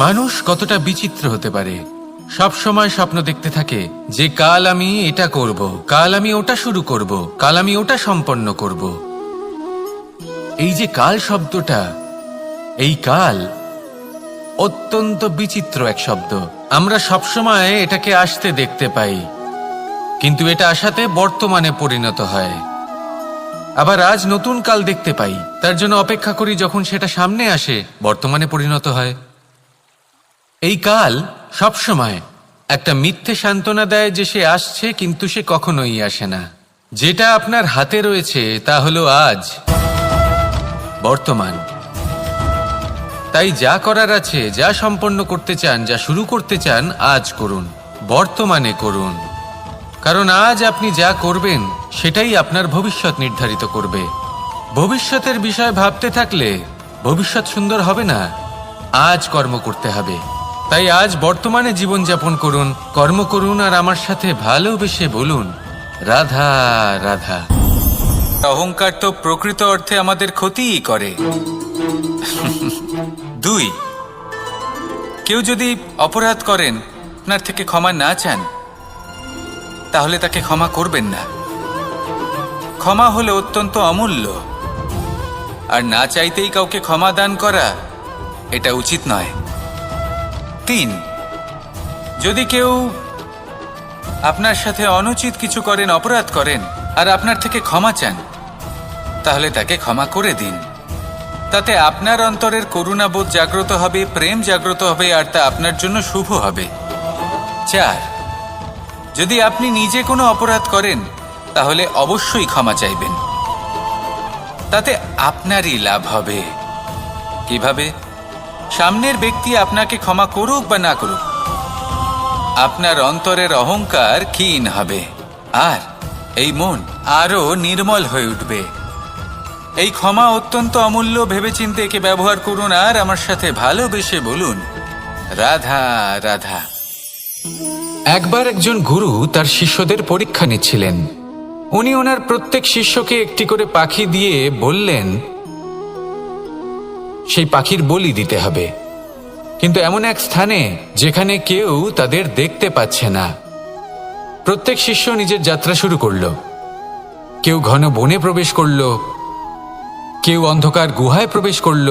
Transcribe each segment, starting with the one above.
মানুষ কতটা বিচিত্র হতে পারে। সব সময় স্বপ্ন দেখতে থাকে যে কাল আমি এটা করব, কাল আমি ওটা শুরু করব, কাল আমি ওটা সম্পন্ন করব। এই যে কাল শব্দটা, এই কাল অত্যন্ত বিচিত্র এক শব্দ। আমরা সবসময় এটাকে আসতে দেখতে পাই, কিন্তু এটা আসাতে বর্তমানে পরিণত হয়। আবার আজ নতুন কাল দেখতে পাই, তার জন্য অপেক্ষা করি যখন সেটা সামনে আসে বর্তমানে পরিণত হয়। এই কাল সবসময় একটা মিথ্যে সান্ত্বনা দেয় যে সে আসছে, কিন্তু সে কখনোই আসে না। যেটা আপনার হাতে রয়েছে তা হলো আজ, বর্তমান। তাই যা করার আছে, যা সম্পন্ন করতে চান, যা শুরু করতে চান, আজ করুন, বর্তমানে করুন। কারণ আজ আপনি যা করবেন সেটাই আপনার ভবিষ্যৎ নির্ধারিত করবে। ভবিষ্যতের বিষয় ভাবতে থাকলে ভবিষ্যৎ সুন্দর হবে না। আজ কর্ম করতে হবে। তাই আজ বর্তমানে জীবনযাপন করুন, কর্ম করুন, আর আমার সাথে ভালোবেসে বলুন, রাধা রাধা। অহংকার তো প্রকৃত অর্থে আমাদের ক্ষতিই করে। 2, কেউ যদি অপরাধ করেন, আপনার থেকে ক্ষমা না চান, তাহলে তাকে ক্ষমা করবেন না। ক্ষমা হলো অত্যন্ত অমূল্য, আর না চাইতেই কাউকে ক্ষমা দান করা এটা উচিত নয়। 3, যদি কেউ আপনার সাথে অনুচিত কিছু করেন, অপরাধ করেন, আর আপনার থেকে ক্ষমা চান, তাহলে তাকে ক্ষমা করে দিন। তাতে আপনার অন্তরের করুণাবোধ জাগ্রত হবে, প্রেম জাগ্রত হবে, আর তা আপনার জন্য শুভ হবে। 4, যদি আপনি নিজে কোনো অপরাধ করেন, তাহলে অবশ্যই ক্ষমা চাইবেন। তাতে আপনারই লাভ হবে। কিভাবে? সামনের ব্যক্তি আপনাকে ক্ষমা করুক বা না করুক, আপনার অন্তরের অহংকার ক্ষীণ হবে, আর এই মন আরো নির্মল হয়ে উঠবে। এই ক্ষমা অত্যন্ত অমূল্য। ভেবেচিন্তে একে ব্যবহার করুন, আর আমার সাথে ভালোবেসে বলুন, রাধা রাধা। একবার একজন গুরু তার শিষ্যদের পরীক্ষা নিচ্ছিলেন। উনি ওনার প্রত্যেক শিষ্যকে একটি করে পাখি দিয়ে বললেন সেই পাখির বলি দিতে হবে, কিন্তু এমন এক স্থানে যেখানে কেউ তাদের দেখতে পাচ্ছে না। প্রত্যেক শিষ্য নিজের যাত্রা শুরু করল। কেউ ঘন বনে প্রবেশ করল, কেউ অন্ধকার গুহায় প্রবেশ করল,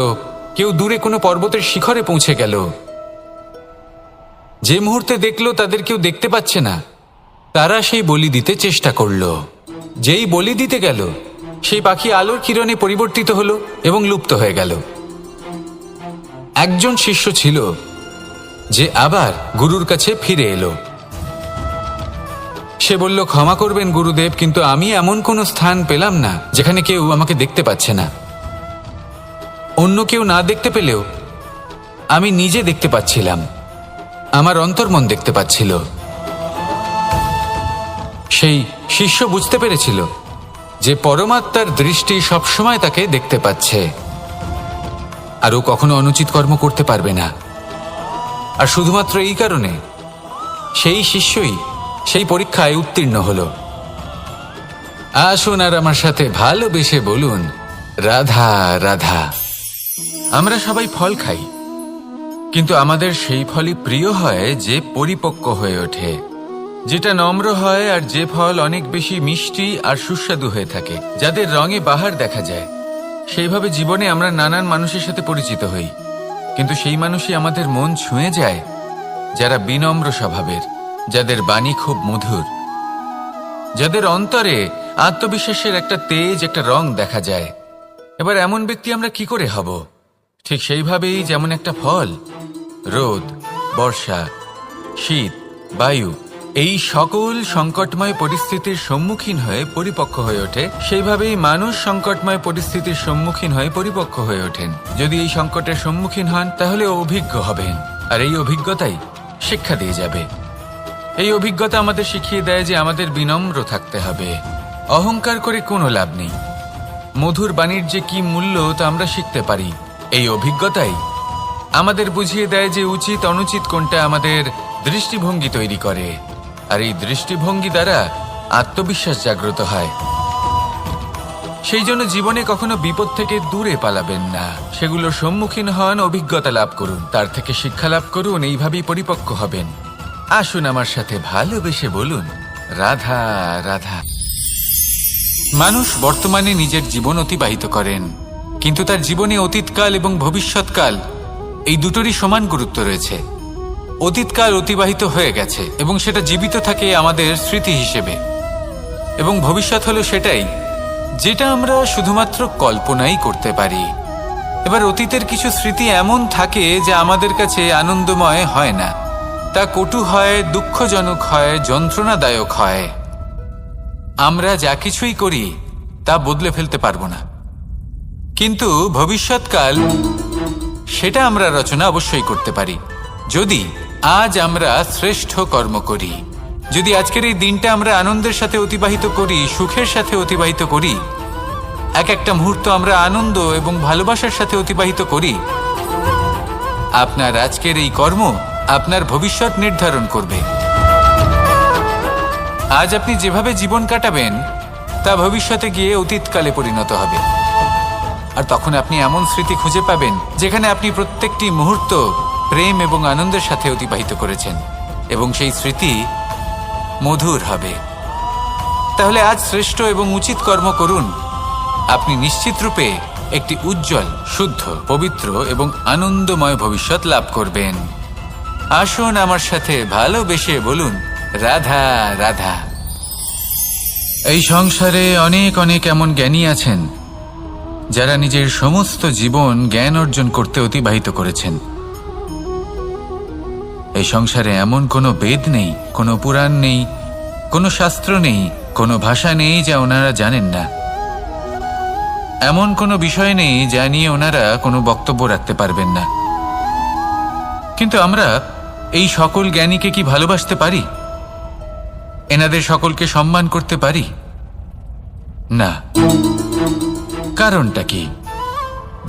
কেউ দূরে কোনো পর্বতের শিখরে পৌঁছে গেল। যে মুহূর্তে দেখলো তাদের কেউ দেখতে পাচ্ছে না, তারা সেই বলি দিতে চেষ্টা করল। যেই বলি দিতে গেল, সেই পাখি আলোর কিরণে পরিবর্তিত হলো এবং লুপ্ত হয়ে গেল। একজন শিষ্য ছিল যে আবার গুরুর কাছে ফিরে এলো। সে বলল, ক্ষমা করবেন গুরুদেব, কিন্তু আমি এমন কোনো স্থান পেলাম না যেখানে কেউ আমাকে দেখতে পাচ্ছে না। অন্য কেউ না দেখতে পেলেও আমি নিজে দেখতে পাচ্ছিলাম, আমার অন্তর্মন দেখতে পাচ্ছিল। সেই শিষ্য বুঝতে পেরেছিল যে পরমাত্মার দৃষ্টি সবসময় তাকে দেখতে পাচ্ছে, আর ও কখনো অনুচিত কর্ম করতে পারবে না। আর শুধুমাত্র এই কারণে সেই শিষ্যই সেই পরীক্ষায় উত্তীর্ণ হল। আসুন আর আমার সাথে ভালোবেসে বলুন, রাধা রাধা। আমরা সবাই ফল খাই, কিন্তু আমাদের সেই ফলই প্রিয় হয় যে পরিপক্ক হয়ে ওঠে, যেটা নম্র হয়, আর যে ফল অনেক বেশি মিষ্টি আর সুস্বাদু হয়ে থাকে, যাদের রঙে বাহার দেখা যায়। সেইভাবে জীবনে আমরা নানান মানুষের সাথে পরিচিত হই, কিন্তু সেই মানুষই আমাদের মন ছুঁয়ে যায় যারা বিনম্র স্বভাবের, যাদের বাণী খুব মধুর, যাদের অন্তরে আত্মবিশ্বাসের একটা তেজ, একটা রং দেখা যায়। এবার এমন ব্যক্তি আমরা কি করে হব? ঠিক সেইভাবেই যেমন একটা ফল রোদ, বর্ষা, শীত, বায়ু এই সকল সংকটময় পরিস্থিতির সম্মুখীন হয়ে পরিপক্ক হয়ে ওঠে, সেইভাবেই মানুষ সংকটময় পরিস্থিতির সম্মুখীন হয়ে পরিপক্ক হয়ে ওঠেন। যদি এই সংকটের সম্মুখীন হন, তাহলে অভিজ্ঞ হবেন, আর এই অভিজ্ঞতাই শিক্ষা দিয়ে যাবে। এই অভিজ্ঞতা আমাদের শিখিয়ে দেয় যে আমাদের বিনম্র থাকতে হবে। অহংকার করে কোনো লাভ নেই। মধুর বাণীর যে কি মূল্য তা আমরা শিখতে পারি। এই অভিজ্ঞতাই আমাদের বুঝিয়ে দেয় যে উচিত অনুচিত কোনটা, আমাদের দৃষ্টিভঙ্গি তৈরি করে, আর এই দৃষ্টিভঙ্গি দ্বারা আত্মবিশ্বাস জাগ্রত হয়। সেই জন্য জীবনে কখনো বিপদ থেকে দূরে পালাবেন না, সেগুলোর সম্মুখীন হন, অভিজ্ঞতা লাভ করুন, তার থেকে শিক্ষা লাভ করুন, এইভাবেই পরিপক্ক হবেন। আসুন আমার সাথে ভালোবেসে বলুন, রাধা রাধা। মানুষ বর্তমানে নিজের জীবন অতিবাহিত করেন, কিন্তু তার জীবনে অতীতকাল এবং ভবিষ্যৎকাল এই দুটোরই সমান গুরুত্ব রয়েছে। অতীতকাল অতিবাহিত হয়ে গেছে এবং সেটা জীবিত থাকে আমাদের স্মৃতি হিসেবে, এবং ভবিষ্যৎ হলো সেটাই যেটা আমরা শুধুমাত্র কল্পনাই করতে পারি। এবার অতীতের কিছু স্মৃতি এমন থাকে যা আমাদের কাছে আনন্দময় হয় না, তা কটু হয়, দুঃখজনক হয়, যন্ত্রণাদায়ক হয়। আমরা যা কিছুই করি তা বদলে ফেলতে পারবো না, কিন্তু ভবিষ্যৎকাল সেটা আমরা রচনা অবশ্যই করতে পারি, যদি আজ আমরা শ্রেষ্ঠ কর্ম করি। যদি আজকের এই দিনটা আমরা আনন্দের সাথে অতিবাহিত করি, সুখের সাথে অতিবাহিত করি, এক একটা মুহূর্ত আমরা আনন্দ এবং ভালোবাসার সাথে অতিবাহিত করি, আপনার আজকের এই কর্ম আপনার ভবিষ্যৎ নির্ধারণ করবে। আজ আপনি যেভাবে জীবন কাটাবেন তা ভবিষ্যতে গিয়ে অতীতকালে পরিণত হবে, আর তখন আপনি এমন স্মৃতি খুঁজে পাবেন যেখানে আপনি প্রত্যেকটি মুহূর্ত প্রেম এবং আনন্দের সাথে অতিবাহিত করেছেন, এবং সেই স্মৃতি মধুর হবে। তাহলে আজ শ্রেষ্ঠ এবং উচিত কর্ম করুন, আপনি নিশ্চিত রূপে একটি উজ্জ্বল, শুদ্ধ, পবিত্র এবং আনন্দময় ভবিষ্যৎ লাভ করবেন। আসুন আমার সাথে ভালোবেসে বলুন, রাধা রাধা। এই সংসারে অনেক অনেক এমন জ্ঞানী আছেন যারা নিজের সমস্ত জীবন জ্ঞান অর্জন করতে অতিবাহিত করেছেন। এই সংসারে এমন কোনো বেদ নেই, কোনো পুরাণ নেই, কোনো শাস্ত্র নেই, কোনো ভাষা নেই যা ওনারা জানেন না। এমন কোনো বিষয় নেই যা নিয়ে ওনারা কোনো বক্তব্য রাখতে পারবেন না। কিন্তু আমরা এই সকল জ্ঞানীকে কি ভালোবাসতে পারি? এনাদের সকলকে সম্মান করতে পারি না। কারণটা কি?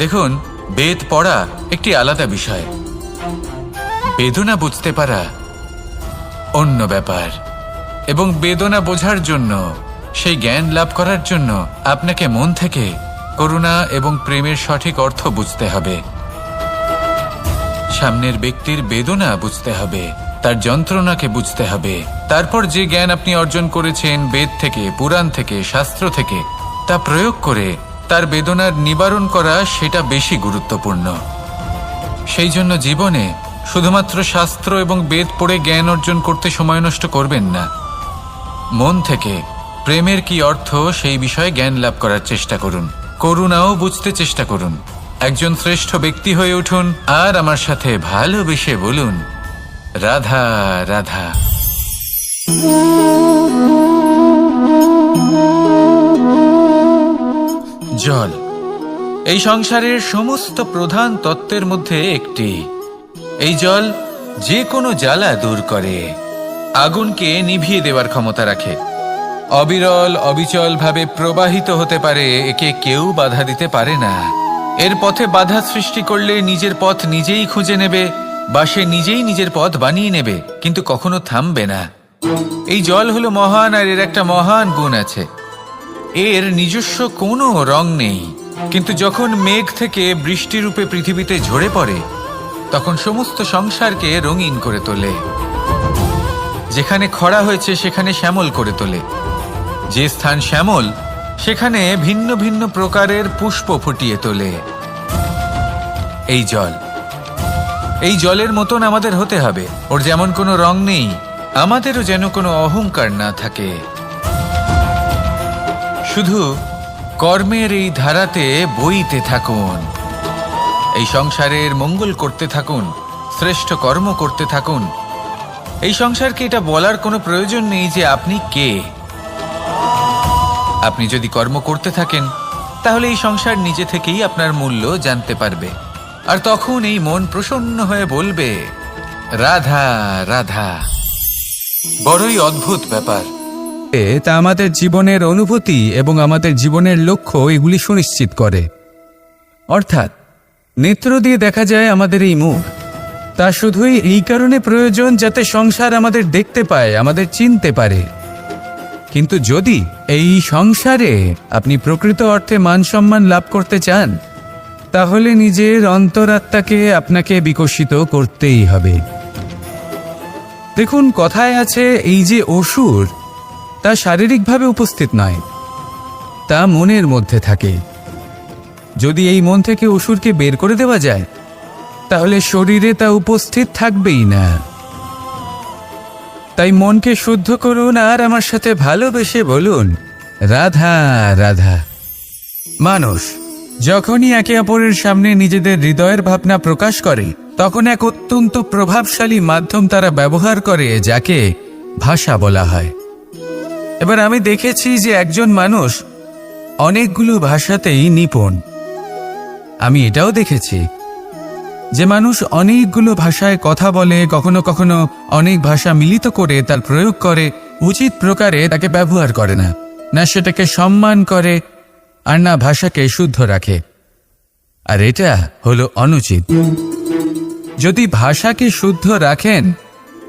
দেখুন, বেদ পড়া একটি আলাদা বিষয়, বেদনা বুঝতে পারা অন্য ব্যাপার, এবং বেদনা বোঝার জন্য, সেই জ্ঞান লাভ করার জন্য আপনাকে মন থেকে করুণা এবং প্রেমের সঠিক অর্থ বুঝতে হবে। সামনের ব্যক্তির বেদনা বুঝতে হবে, তার যন্ত্রণাকে বুঝতে হবে। তারপর যে জ্ঞান আপনি অর্জন করেছেন বেদ থেকে, পুরাণ থেকে, শাস্ত্র থেকে, তা প্রয়োগ করে তার বেদনার নিবারণ করা, সেটা বেশি গুরুত্বপূর্ণ। সেই জন্য জীবনে শুধুমাত্র শাস্ত্র এবং বেদ পড়ে জ্ঞান অর্জন করতে সময় নষ্ট করবেন না। মন থেকে প্রেমের কি অর্থ সেই বিষয়ে জ্ঞান লাভ করার চেষ্টা করুন, করুণাও বুঝতে চেষ্টা করুন। একজন শ্রেষ্ঠ ব্যক্তি হয়ে উঠুন, আর আমার সাথে ভালোবেসে বলুন, রাধা রাধা। জল এই সংসারের সমস্ত প্রধান তত্ত্বের মধ্যে একটি। এই জল যে কোনো জ্বালা দূর করে, আগুনকে নিভিয়ে দেওয়ার ক্ষমতা রাখে, অবিরল অবিচল ভাবে প্রবাহিত হতে পারে, একে কেউ বাধা দিতে পারে না। এর পথে বাধা সৃষ্টি করলে নিজের পথ নিজেই খুঁজে নেবে, বা সে নিজেই নিজের পথ বানিয়ে নেবে, কিন্তু কখনো থামবে না। এই জল হলো মহান, আর এর একটা মহান গুণ আছে, এর নিজস্ব কোনো রং নেই, কিন্তু যখন মেঘ থেকে বৃষ্টিরূপে পৃথিবীতে ঝরে পড়ে তখন সমস্ত সংসারকে রঙিন করে তোলে। যেখানে খরা হয়েছে সেখানে শ্যামল করে তোলে, যে স্থান শ্যামল সেখানে ভিন্ন ভিন্ন প্রকারের পুষ্প ফুটিয়ে তোলে। এই জল, এই জলের মতন আমাদের হতে হবে। ওর যেমন কোনো রং নেই, আমাদেরও যেন কোনো অহংকার না থাকে। শুধু কর্মের এই ধারাতে বইতে থাকুন, এই সংসারের মঙ্গল করতে থাকুন, শ্রেষ্ঠ কর্ম করতে থাকুন। এই সংসারকে এটা বলার কোনো প্রয়োজন নেই যে আপনি কে। আপনি যদি কর্ম করতে থাকেন তাহলে এই সংসার নিজে থেকেই আপনার মূল্য জানতে পারবে, আর তখন এই মন প্রসন্ন হয়ে বলবে, রাধা রাধা। বড়ই অদ্ভুত ব্যাপার। তা আমাদের জীবনের অনুভূতি এবং আমাদের জীবনের লক্ষ্য এগুলি সুনিশ্চিত করে। অর্থাৎ নেত্র দিয়ে দেখা যায় আমাদের এই মুখ, তা শুধুই এই কারণে প্রয়োজন যাতে সংসার আমাদের দেখতে পায়, আমাদের চিনতে পারে। কিন্তু যদি এই সংসারে আপনি প্রকৃত অর্থে মান সম্মান লাভ করতে চান, তাহলে নিজের অন্তরাত্মাকে আপনাকে বিকশিত করতেই হবে। দেখুন, কথায় আছে এই যে অসুর, তা শারীরিকভাবে উপস্থিত নয়, তা মনের মধ্যে থাকে। যদি এই মন থেকে অসুরকে বের করে দেওয়া যায়, তাহলে শরীরে তা উপস্থিত থাকবেই না। তাই মনকে শুদ্ধ করুন আর আমার সাথে ভালোবেসে বলুন, রাধা রাধা। মানুষ যখনই একে অপরের সামনে নিজেদের হৃদয়ের ভাবনা প্রকাশ করে, তখন এক অত্যন্ত প্রভাবশালী মাধ্যম তারা ব্যবহার করে, যাকে ভাষা বলা হয়। এবার আমি দেখেছি যে একজন মানুষ অনেকগুলো ভাষাতেই নিপুণ। আমি এটাও দেখেছি যে মানুষ অনেকগুলো ভাষায় কথা বলে, কখনো কখনো অনেক ভাষা মিলিত করে তার প্রয়োগ করে, উচিত প্রকারে তাকে ব্যবহার করে না, না সেটাকে সম্মান করে, আর না ভাষাকে শুদ্ধ রাখে। আর এটা হলো অনুচিত। যদি ভাষাকে শুদ্ধ রাখেন,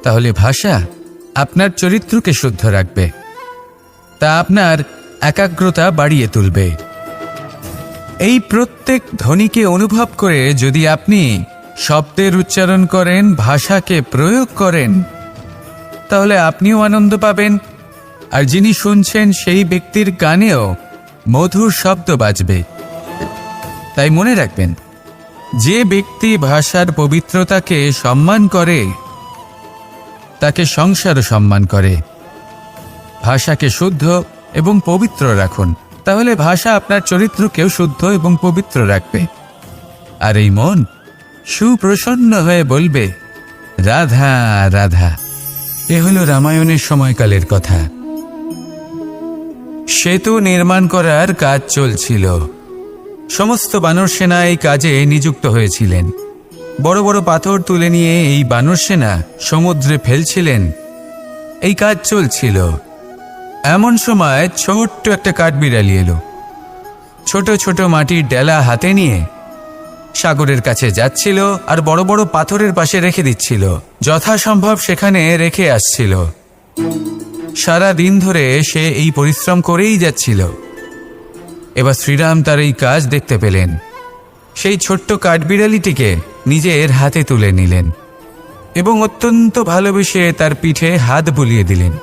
তাহলে ভাষা আপনার চরিত্রকে শুদ্ধ রাখবে, তা আপনার একাগ্রতা বাড়িয়ে তুলবে। এই প্রত্যেক ধ্বনিকে অনুভব করে যদি আপনি শব্দের উচ্চারণ করেন, ভাষাকে প্রয়োগ করেন, তাহলে আপনিও আনন্দ পাবেন, আর যিনি শুনছেন সেই ব্যক্তির কানেও মধুর শব্দ বাজবে। তাই মনে রাখবেন, যে ব্যক্তি ভাষার পবিত্রতাকে সম্মান করে, তাকে সংসারও সম্মান করে। ভাষাকে শুদ্ধ এবং পবিত্র রাখুন, তাহলে ভাষা আপনার চরিত্রকেও শুদ্ধ এবং পবিত্র রাখবে। আর এই মন সুপ্রসন্ন হয়ে বলবে, রাধা রাধা। এ হলো রামায়ণের সময়কালের কথা। সেতু নির্মাণ করার কাজ চলছিল। সমস্ত বানর সেনা এই কাজে নিযুক্ত হয়েছিলেন। বড় বড় পাথর তুলে নিয়ে এই বানর সেনা সমুদ্রে ফেলছিলেন। এই কাজ চলছিল। এমন সময় ছোট্ট একটা কাঠবিড়ালি এলো। ছোট ছোট মাটির ডেলা হাতে নিয়ে সাগরের কাছে যাচ্ছিল, আর বড় বড় পাথরের পাশে রেখে দিচ্ছিল, যথাসম্ভব সেখানে রেখে আসছিল। সারা দিন ধরে সে এই পরিশ্রম করেই যাচ্ছিল। এবার শ্রীরাম তার এই কাজ দেখতে পেলেন। সেই ছোট্ট কাঠবিড়ালিটিকে নিজের হাতে তুলে নিলেন এবং অত্যন্ত ভালোবেসে তার পিঠে হাত বুলিয়ে দিলেন।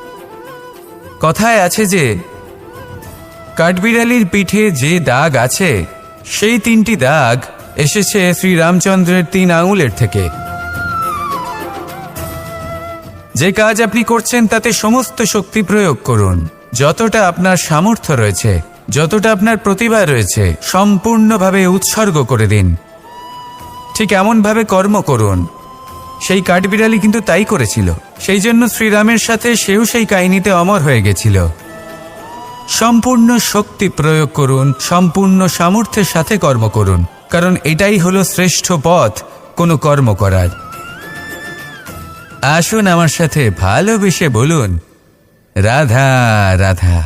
কথায় আছে যে কাঠবিড়ালির পিঠে যে দাগ আছে, সেই 3টি দাগ এসেছে শ্রীরামচন্দ্রের 3 আঙুলের থেকে। যে কাজ আপনি করছেন তাতে সমস্ত শক্তি প্রয়োগ করুন। যতটা আপনার সামর্থ্য রয়েছে, যতটা আপনার প্রতিভা রয়েছে, সম্পূর্ণভাবে উৎসর্গ করে দিন। ঠিক এমনভাবে কর্ম করুন। সেই কাঠবিড়ালি কিন্তু তাই করেছিল। সেই জন্য শ্রীরামের সাথে সেও সেই কাহিনীতে অমর হয়ে গেছিল। সম্পূর্ণ শক্তি প্রয়োগ করুন, সম্পূর্ণ সামর্থ্যের সাথে কর্ম করুন, কারণ এটাই হলো শ্রেষ্ঠ পথ কোনো কর্ম করার। আসুন আমার সাথে ভালোবেসে বলুন, রাধা রাধা।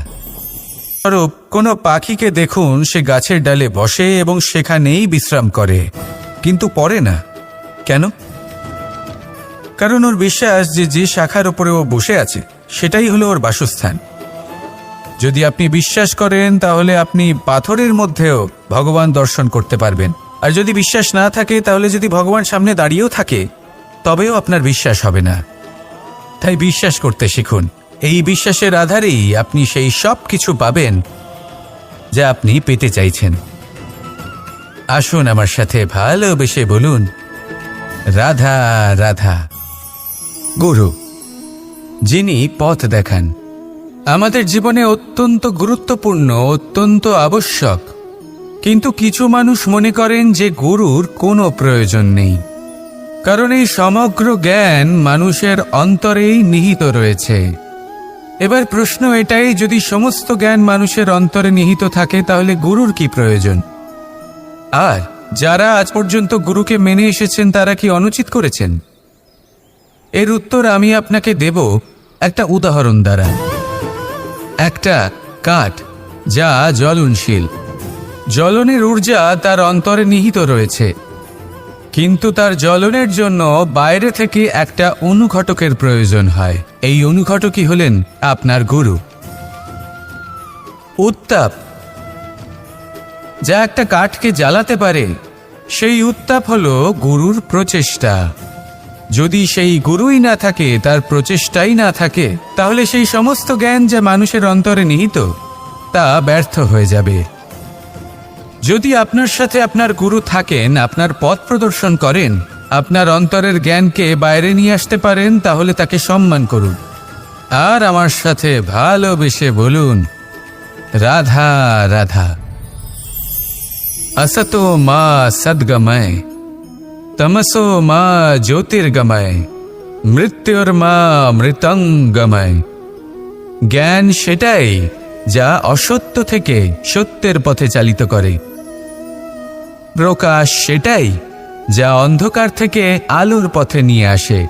স্বরূপ, কোনো পাখিকে দেখুন, সে গাছের ডালে বসে এবং সেখানেই বিশ্রাম করে, কিন্তু পড়ে না। কেন? কারণ ওর বিশ্বাস যে যে শাখার উপরে ও বসে আছে সেটাই হলো ওর বাসস্থান। যদি আপনি বিশ্বাস করেন, তাহলে আপনি পাথরের মধ্যেও ভগবান দর্শন করতে পারবেন। আর যদি বিশ্বাস না থাকে, তাহলে যদি ভগবান সামনে দাঁড়িয়েও থাকে, তবেও আপনার বিশ্বাস হবে না। তাই বিশ্বাস করতে শিখুন। এই বিশ্বাসের আধারেই আপনি সেই সব কিছু পাবেন যা আপনি পেতে চাইছেন। আসুন আমার সাথে ভালোবেসে বলুন, রাধা রাধা। গুরু, যিনি পথ দেখান, আমাদের জীবনে অত্যন্ত গুরুত্বপূর্ণ, অত্যন্ত আবশ্যক। কিন্তু কিছু মানুষ মনে করেন যে গুরুর কোনো প্রয়োজন নেই, কারণ এই সমগ্র জ্ঞান মানুষের অন্তরেই নিহিত রয়েছে। এবার প্রশ্ন এটাই, যদি সমস্ত জ্ঞান মানুষের অন্তরে নিহিত থাকে, তাহলে গুরুর কি প্রয়োজন? আর যারা আজ পর্যন্ত গুরুকে মেনে এসেছেন, তারা কি অনুচিত করেছেন? এর উত্তর আমি আপনাকে দেব একটা উদাহরণ দ্বারা। একটা কাঠ যা জ্বলনশীল, জ্বলনের ঊর্জা তার অন্তরে নিহিত রয়েছে, কিন্তু তার জ্বলনের জন্য বাইরে থেকে একটা অনুঘটকের প্রয়োজন হয়। এই অনুঘটকই হলেন আপনার গুরু। উত্তাপ, যা একটা কাঠকে জ্বালাতে পারে, সেই উত্তাপ হলো গুরুর প্রচেষ্টা। যদি সেই গুরুই না থাকে, তার প্রচেষ্টাই না থাকে, তাহলে সেই সমস্ত জ্ঞান যা মানুষের অন্তরে নিহিত তা ব্যর্থ হয়ে যাবে। যদি আপনার সাথে আপনার গুরু থাকেন, আপনার পথ প্রদর্শন করেন, আপনার অন্তরের জ্ঞানকে বাইরে নিয়ে আসতে পারেন, তাহলে তাকে সম্মান করুন আর আমার সাথে ভালোবেসে বলুন, রাধা রাধা। असतो मा सद्गमय, तमसो मा ज्योतिर्गमय, মৃত্যুর্মা মৃতঙ্গময়। জ্ঞান সেটাই যা অসত্য থেকে সত্যের পথে চালিত করে। প্রকাশ সেটাই যা অন্ধকার থেকে আলোর পথে নিয়ে আসে।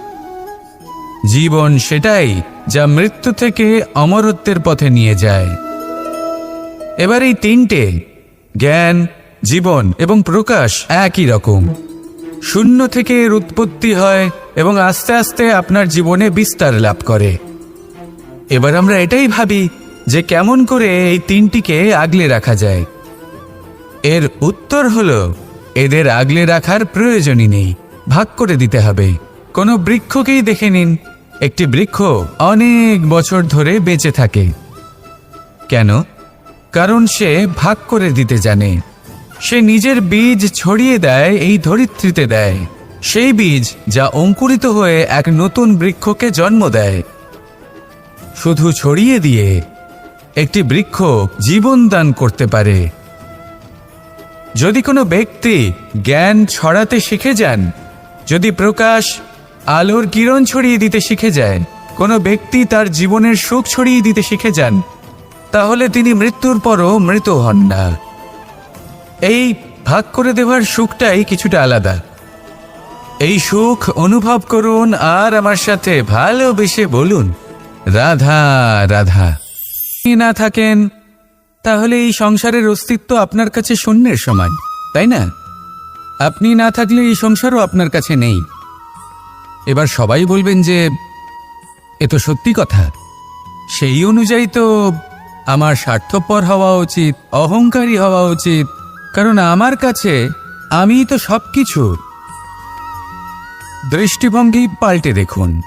জীবন সেটাই যা মৃত্যু থেকে অমরত্বের পথে নিয়ে যায়। এবার এই তিনটে, জ্ঞান, জীবন এবং প্রকাশ, একই রকম। শূন্য থেকে এর উৎপত্তি হয় এবং আস্তে আস্তে আপনার জীবনে বিস্তার লাভ করে। এবার আমরা এটাই ভাবি যে কেমন করে এই তিনটিকে আগলে রাখা যায়। এর উত্তর হলো, এদের আগলে রাখার প্রয়োজনই নেই, ভাগ করে দিতে হবে। কোনো বৃক্ষকেই দেখে নিন, একটি বৃক্ষ অনেক বছর ধরে বেঁচে থাকে। কেন? কারণ সে ভাগ করে দিতে জানে। সে নিজের বীজ ছড়িয়ে দেয়, এই ধরিত্রীতে দেয়, সেই বীজ যা অঙ্কুরিত হয়ে এক নতুন বৃক্ষকে জন্ম দেয়। শুধু ছড়িয়ে দিয়ে একটি বৃক্ষ জীবন দান করতে পারে। যদি কোনো ব্যক্তি জ্ঞান ছড়াতে শিখে যান, যদি প্রকাশ, আলোর কিরণ ছড়িয়ে দিতে শিখে যায়, কোনো ব্যক্তি তার জীবনের সুখ ছড়িয়ে দিতে শিখে যান, তাহলে তিনি মৃত্যুর পরও মৃত হন না। এই ভাগ করে দেওয়ার সুখটাই কিছুটা আলাদা। এই সুখ অনুভব করুন আর আমার সাথে ভালোবেসে বলুন, রাধা রাধা। যদি না থাকেন, তাহলে এই সংসারের অস্তিত্ব আপনার কাছে শূন্যের সমান, তাই না? আপনি না থাকলে এই সংসারও আপনার কাছে নেই। এবার সবাই বলবেন যে এ তো সত্যি কথা, সেই অনুযায়ী তো আমার স্বার্থপর হওয়া উচিত, অহংকারী হওয়া উচিত, কারণ আমার কাছে আমিই তো সবকিছু। দৃষ্টিভঙ্গি পাল্টে দেখুন।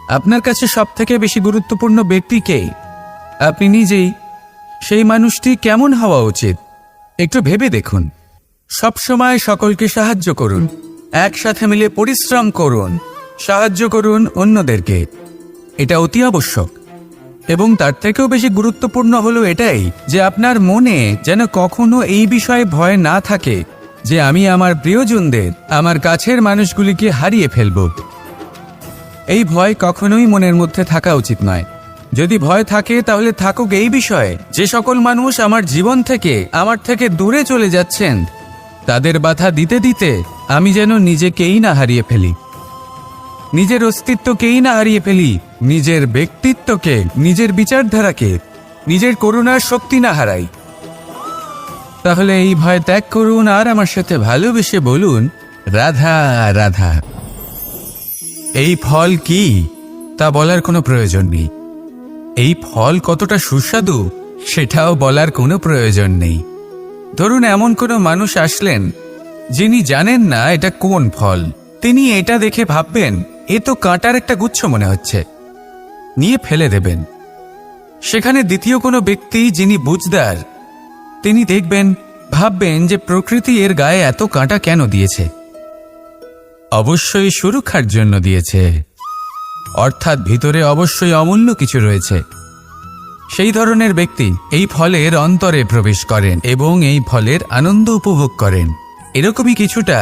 আপনার কাছে সবথেকে বেশি গুরুত্বপূর্ণ ব্যক্তি কে? আপনি নিজেই। সেই মানুষটি কেমন হওয়া উচিত একটু ভেবে দেখুন। সবসময় সকলকে সাহায্য করুন, একসাথে মিলে পরিশ্রম করুন, সাহায্য করুন অন্যদেরকে। এটা অতি আবশ্যক। এবং তার থেকেও বেশি গুরুত্বপূর্ণ হলো এটাই যে আপনার মনে যেন কখনো এই বিষয়ে ভয় না থাকে যে আমি আমার প্রিয়জনদের, আমার কাছের মানুষগুলিকে হারিয়ে ফেলব। এই ভয় কখনোই মনের মধ্যে থাকা উচিত নয়। যদি ভয় থাকে তাহলে থাকুক এই বিষয়ে যে সকল মানুষ আমার জীবন থেকে, আমার থেকে দূরে চলে যাচ্ছেন, তাদের বাধা দিতে দিতে আমি যেন নিজেকেই না হারিয়ে ফেলি, নিজের অস্তিত্বকেই না হারিয়ে ফেলি, নিজের ব্যক্তিত্বকে, নিজের বিচারধারাকে, নিজের করুণার শক্তি না হারাই। তাহলে এই ভয় ত্যাগ করুন আর আমার সাথে ভালোবেসে বলুন, রাধা রাধা। এই ফল কি তা বলার কোনো প্রয়োজন নেই। এই ফল কতটা সুস্বাদু সেটাও বলার কোনো প্রয়োজন নেই। ধরুন এমন কোনো মানুষ আসলেন যিনি জানেন না এটা কোন ফল। তিনি এটা দেখে ভাববেন এ তো কাঁটার একটা গুচ্ছ মনে হচ্ছে, নিয়ে ফেলে দেবেন। সেখানে দ্বিতীয় কোনো ব্যক্তি যিনি বুঝদার, তিনি দেখবেন, ভাববেন যে প্রকৃতি এর গায়ে এত কাঁটা কেন দিয়েছে? অবশ্যই সুরক্ষার জন্য দিয়েছে, অর্থাৎ ভিতরে অবশ্যই অমূল্য কিছু রয়েছে। সেই ধরনের ব্যক্তি এই ফলের অন্তরে প্রবেশ করেন এবং এই ফলের আনন্দ উপভোগ করেন। এরকমই কিছুটা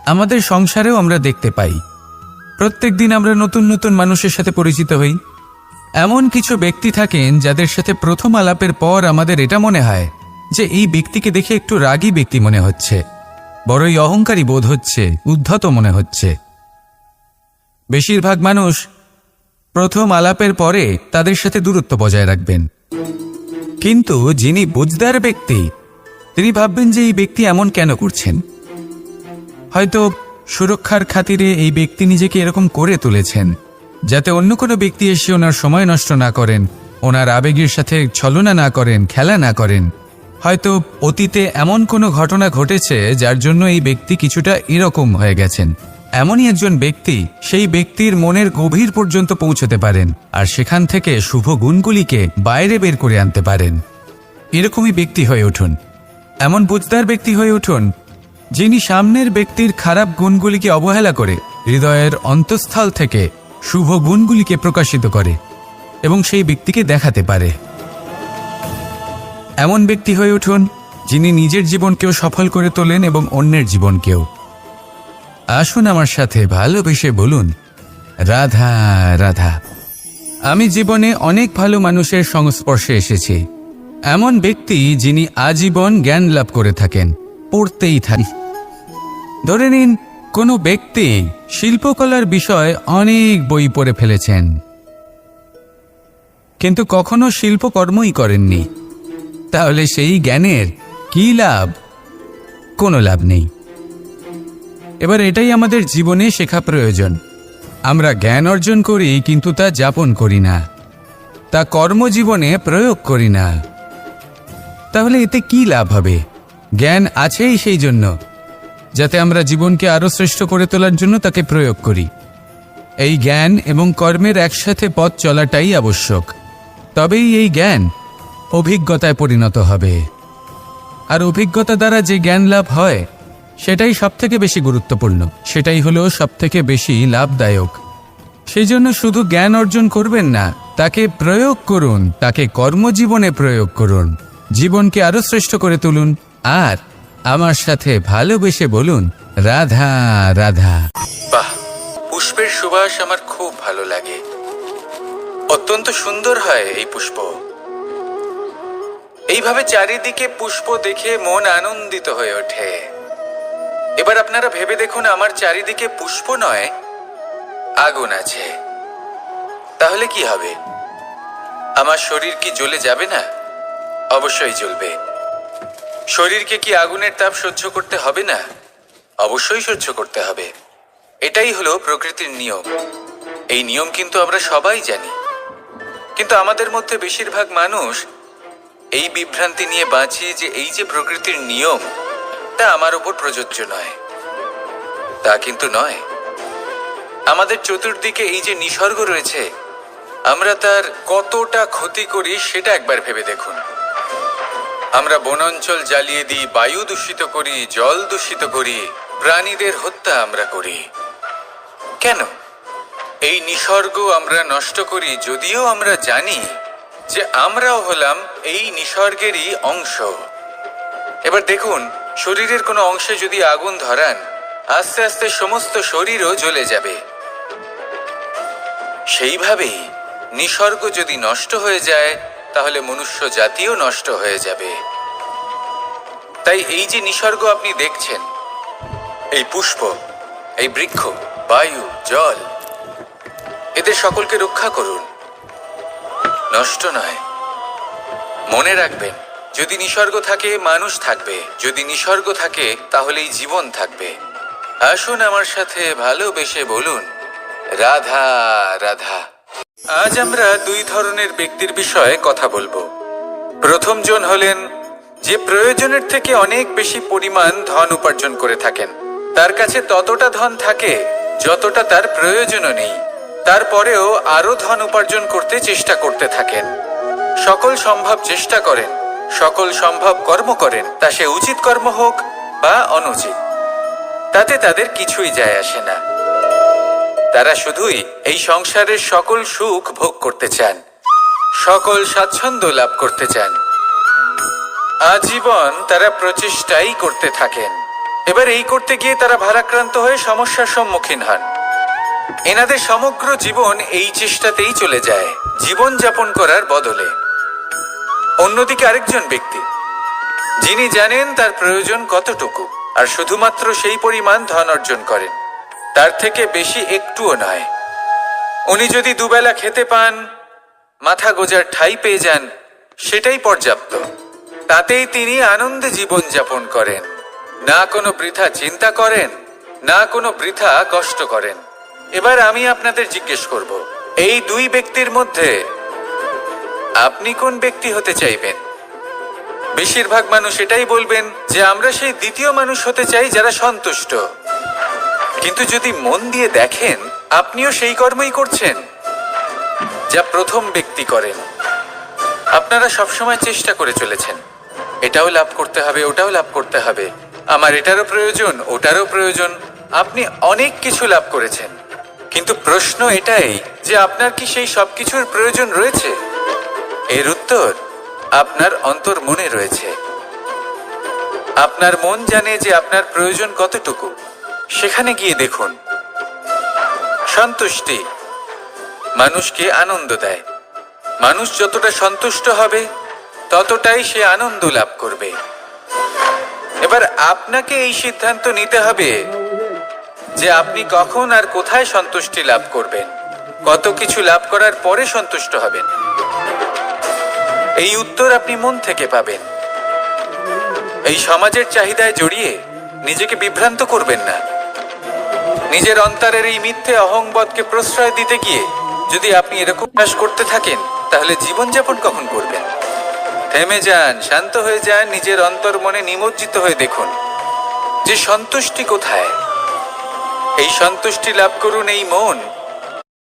আমাদের সংসারেও আমরা দেখতে পাই। প্রত্যেক দিন আমরা নতুন নতুন মানুষের সাথে পরিচিত হই। এমন কিছু ব্যক্তি থাকেন যাদের সাথে প্রথম আলাপের পর আমাদের এটা মনে হয় যে এই ব্যক্তিকে দেখে একটু রাগী ব্যক্তি মনে হচ্ছে, বড়ই অহংকারী বোধ হচ্ছে, উদ্ধত মনে হচ্ছে। বেশিরভাগ মানুষ প্রথম আলাপের পরে তাদের সাথে দূরত্ব বজায় রাখবেন, কিন্তু যিনি বুঝদার ব্যক্তি তিনি ভাববেন যে এই ব্যক্তি এমন কেন করছেন। হয়তো সুরক্ষার খাতিরে এই ব্যক্তি নিজেকে এরকম করে তুলেছেন যাতে অন্য কোনো ব্যক্তি এসে ওনার সময় নষ্ট না করেন, ওনার আবেগের সাথে ছলনা না করেন, খেলা না করেন। হয়তো অতীতে এমন কোনো ঘটনা ঘটেছে যার জন্য এই ব্যক্তি কিছুটা এরকম হয়ে গেছেন। এমনই একজন ব্যক্তি সেই ব্যক্তির মনের গভীর পর্যন্ত পৌঁছতে পারেন আর সেখান থেকে শুভ গুণগুলিকে বাইরে বের করে আনতে পারেন। এরকমই ব্যক্তি হয়ে উঠুন, এমন বুঝদার ব্যক্তি হয়ে উঠুন যিনি সামনের ব্যক্তির খারাপ গুণগুলিকে অবহেলা করে হৃদয়ের অন্তঃস্থল থেকে শুভ গুণগুলিকে প্রকাশিত করে এবং সেই ব্যক্তিকে দেখাতে পারে। এমন ব্যক্তি হয়ে উঠুন যিনি নিজের জীবনকেও সফল করে তোলেন এবং অন্যের জীবনকেও। আসুন আমার সাথে ভালোবেসে বলুন, রাধা রাধা। আমি জীবনে অনেক ভালো মানুষের সংস্পর্শে এসেছি। এমন ব্যক্তি যিনি আজীবন জ্ঞান লাভ করে থাকেন, পড়তেই থাকেন। ধরে নিন কোনো ব্যক্তি শিল্পকলার বিষয়ে অনেক বই পড়ে ফেলেছেন, কিন্তু কখনো শিল্পকর্মই করেননি। তাহলে সেই জ্ঞানের কি লাভ? কোনো লাভ নেই। এবার এটাই আমাদের জীবনে শেখা প্রয়োজন। আমরা জ্ঞান অর্জন করি কিন্তু তা যাপন করি না, তা কর্মজীবনে প্রয়োগ করি না। তাহলে এতে কি লাভ হবে? জ্ঞান আছেই সেই জন্য যাতে আমরা জীবনকে আরো শ্রেষ্ঠ করে তোলার জন্য তাকে প্রয়োগ করি। এই জ্ঞান এবং কর্মের একসাথে পথ চলাটাই আবশ্যক। তবেই এই জ্ঞান অভিজ্ঞতায় পরিণত হবে। আর অভিজ্ঞতা দ্বারা যে জ্ঞান লাভ হয় সেটাই সবথেকে বেশি গুরুত্বপূর্ণ, সেটাই হলো সবথেকে বেশি লাভদায়ক। সেই জন্য শুধু জ্ঞান অর্জন করবেন না, তাকে প্রয়োগ করুন, তাকে কর্মজীবনে প্রয়োগ করুন, জীবনকে আরো শ্রেষ্ঠ করে তুলুন। আর আমার সাথে ভালোবেসে বলুন, রাধা রাধা। বাহ, পুষ্পের সুবাস আমার খুব ভালো লাগে। অত্যন্ত সুন্দর হয় এই পুষ্প। এইভাবে চারিদিকে পুষ্প দেখে মন আনন্দিত হয়ে ওঠে। এবার আপনারা ভেবে দেখুন, আমার চারিদিকে পুষ্প নয়, আগুন আছে। তাহলে কি হবে? আমার শরীর কি জ্বলে যাবে না? অবশ্যই জ্বলবে। শরীরকে কি আগুনের তাপ সহ্য করতে হবে না? অবশ্যই সহ্য করতে হবে। এটাই হলো প্রকৃতির নিয়ম। এই নিয়ম কিন্তু আমরা সবাই জানি, কিন্তু আমাদের মধ্যে বেশিরভাগ মানুষ এই বিভ্রান্তি নিয়ে বাঁচি যে এই যে প্রকৃতির নিয়ম তা আমার উপর প্রযোজ্য নয়। তা কিন্তু নয়। আমাদের চতুর্দিকে এই যে নিসর্গ রয়েছে, আমরা তার কতটা ক্ষতি করি সেটা একবার ভেবে দেখুন। আমরা বনাঞ্চল জ্বালিয়ে দিই, বায়ু দূষিত করি, জল দূষিত করি, প্রাণীদের হত্যা আমরা করি। কেন? এই নিসর্গ আমরা নষ্ট করি, যদিও আমরা জানি যে আমরাও হলাম এই নিসর্গেরই অংশ। এবার দেখুন, শরীরের কোনো অংশে যদি আগুন ধরান, আস্তে আস্তে সমস্ত শরীরও জ্বলে যাবে। সেইভাবেই নিসর্গ যদি নষ্ট হয়ে যায়, তাহলে মনুষ্য জাতিও নষ্ট হয়ে যাবে। তাই এই যে নিসর্গ আপনি দেখছেন, এই পুষ্প, এই বৃক্ষ, বায়ু, জল, এদের সকলকে রক্ষা করুন, নষ্ট নয়। মনে রাখবেন, যদি নিসর্গ থাকে মানুষ থাকবে, যদি নিসর্গ থাকে তাহলেই জীবন থাকবে। আসুন আমার সাথে ভালোবেসে বলুন, রাধা রাধা। আজ আমরা দুই ধরনের ব্যক্তির বিষয়ে কথা বলবো। প্রথম জন হলেন যে প্রয়োজনের থেকে অনেক বেশি পরিমাণ ধন উপার্জন করে থাকেন। তার কাছে ততটা ধন থাকে যতটা তার প্রয়োজনও নেই, তারপরেও আরো ধন উপার্জন করতে চেষ্টা করতে থাকেন। সকল সম্ভব চেষ্টা করেন, সকল সম্ভব কর্ম করেন, তা সে উচিত কর্ম হোক বা অনুচিত, তাতে তাদের কিছুই যায় আসে না। তারা শুধুই এই সংসারের সকল সুখ ভোগ করতে চান, সকল স্বাচ্ছন্দ্য লাভ করতে চান। আজীবন তারা প্রচেষ্টাই করতে থাকেন। এবার এই করতে গিয়ে তারা ভারাক্রান্ত হয়ে সমস্যার সম্মুখীন হন। এনাদের সমগ্র জীবন এই চেষ্টাতেই চলে যায়, জীবন যাপন করার বদলে। অন্যদিকে আরেকজন ব্যক্তি যিনি জানেন তার প্রয়োজন কতটুকু, আর শুধুমাত্র সেই পরিমাণ ধন অর্জন করেন, তার থেকে বেশি একটুও নয়। উনি যদি দুবেলা খেতে পান, মাথা গোজার ঠাঁই পেয়ে যান, সেটাই পর্যাপ্ত। তাতেই তিনি আনন্দে জীবন যাপন করেন, না কোনো বৃথা চিন্তা করেন, না কোনো বৃথা কষ্ট করেন। এবার আমি আপনাদের জিজ্ঞেস করব, এই দুই ব্যক্তির মধ্যে আপনি কোন ব্যক্তি হতে চাইবেন? বেশিরভাগ মানুষ এটাই বলবেন যে আমরা সেই দ্বিতীয় মানুষ হতে চাই যারা সন্তুষ্ট। কিন্তু যদি মন দিয়ে দেখেন, আপনিও সেই কর্মই করছেন যা প্রথম ব্যক্তি করেন। আপনারা সবসময় চেষ্টা করে চলেছেন, এটাও লাভ করতে হবে, ওটাও লাভ করতে হবে, আমার এটারও প্রয়োজন, ওটারও প্রয়োজন। আপনি অনেক কিছু লাভ করেছেন, কিন্তু প্রশ্ন এটাই যে আপনার কি সেই সব কিছুর প্রয়োজন রয়েছে? এর উত্তর আপনার অন্তর্মনে রয়েছে। আপনার মন জানে যে আপনার প্রয়োজন কতটুকু। সেখানে গিয়ে দেখুন। সন্তুষ্টি মানুষকে আনন্দ দেয়। মানুষ যতটা সন্তুষ্ট হবে ততটাই সে আনন্দ লাভ করবে। এবার আপনাকে এই সিদ্ধান্ত নিতে হবে যে আপনি কখন আর কোথায় সন্তুষ্টি লাভ করবেন, কত কিছু লাভ করার পরে সন্তুষ্ট হবেন। এই উত্তর আপনি মন থেকে পাবেন। এই সমাজের চাহিদায় জড়িয়ে নিজেকে বিভ্রান্ত করবেন না। নিজের অন্তরের এই মিথ্যে অহংবোধকে প্রশ্রয় দিতে গিয়ে যদি আপনি এরকম চাষ করতে থাকেন, তাহলে জীবনযাপন কখন করবেন? থেমে যান, শান্ত হয়ে যান, নিজের অন্তর মনে নিমজ্জিত হয়ে দেখুন যে সন্তুষ্টি কোথায়। এই সন্তুষ্টি লাভ করুন। এই মন